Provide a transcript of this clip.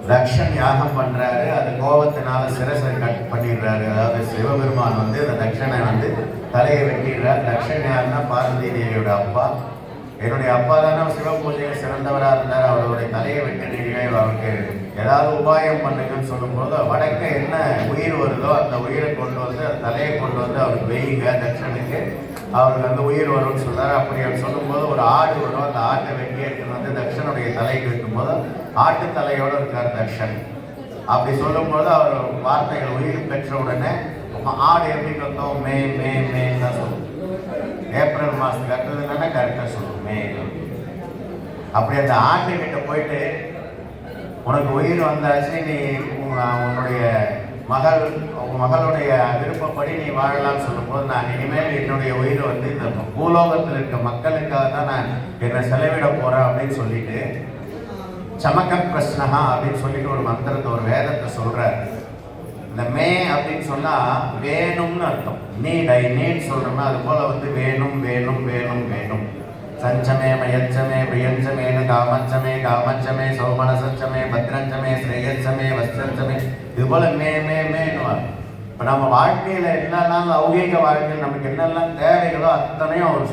தக்ஷன் யாகம் பண்றாரு. அது கோபத்தினால சிரசை கட் பண்ணிடுறாரு. அதாவது சிவபெருமான் வந்து அந்த தக்ஷனை வந்து தலையை வெட்டிடுறார். தக்ஷன் யாருன்னா பார்வதி தேவியோட அப்பா. என்னுடைய அப்பா தானே சிவ பூஜையில் சிறந்தவராக இருந்தார், அவருடைய தலையை வெட்டினீங்க, அவருக்கு ஏதாவது உபாயம் பண்ணுங்கன்னு சொல்லும்போது வடக்க என்ன உயிர் வருதோ அந்த உயிரை கொண்டு வந்து அந்த தலையை கொண்டு வந்து அவருக்கு வெய்யுங்க தட்சனுக்கு, அவருக்கு வந்து உயிர் வரும்னு சொல்றாரு. அப்படி அவர் சொல்லும்போது ஒரு ஆடு வரும், அந்த ஆட்டை வெட்டி எடுத்துன்னு வந்து தட்சனுடைய தலைக்கு வைக்கும்போது ஆட்டு தலையோடு இருக்கார் தட்சன். அப்படி சொல்லும்போது அவர் வார்த்தைகள் உயிர் பெற்ற உடனே ஆடு எப்படி கத்தோம், மே மே மேன்னு தான் சொல்லும். ஏப்ரல் மாதத்துக்கு கட்டுறதுன்னா கரெக்டாக சொல்லும், மே. அப்படி அந்த ஆட்டுக்கிட்ட போயிட்டு உனக்கு உயிர் வந்தாச்சு, நீ உன்னுடைய மகளுடைய விருப்பப்படி நீ வாழலாம்னு சொல்லும்போது நான் இனிமேல் என்னுடைய உயிரை வந்து இந்த பூலோகத்தில் இருக்க மக்களுக்காக தான் நான் என்னை செலவிட போகிறேன் அப்படின்னு சொல்லிட்டு சமக்க பிரஸ்னஹா அப்படின்னு சொல்லிட்டு ஒரு மந்திரத்தை ஒரு வேதத்தை சொல்கிறார். இந்த மே அப்படின்னு சொன்னால் வேணும்னு அர்த்தம். நீட், ஐ நீட் சொல்கிறோம்னா அது போல் வந்து வேணும் வேணும் வேணும் வேணும். சஞ்சமே மயச்சமே பிரியஞ்சமேனு காமச்சமே காமச்சமே சௌமனசச்சமே பத்ரஞ்சமே ஸ்ரேயச்சமே வஸ்திரஞ்சமே, இது போல் மே மே மேன்னு. இப்போ நம்ம வாழ்க்கையில் என்னெல்லாம் லௌகிக வாழ்க்கையில் நமக்கு என்னெல்லாம் தேவைகளோ அத்தனையும் அவர்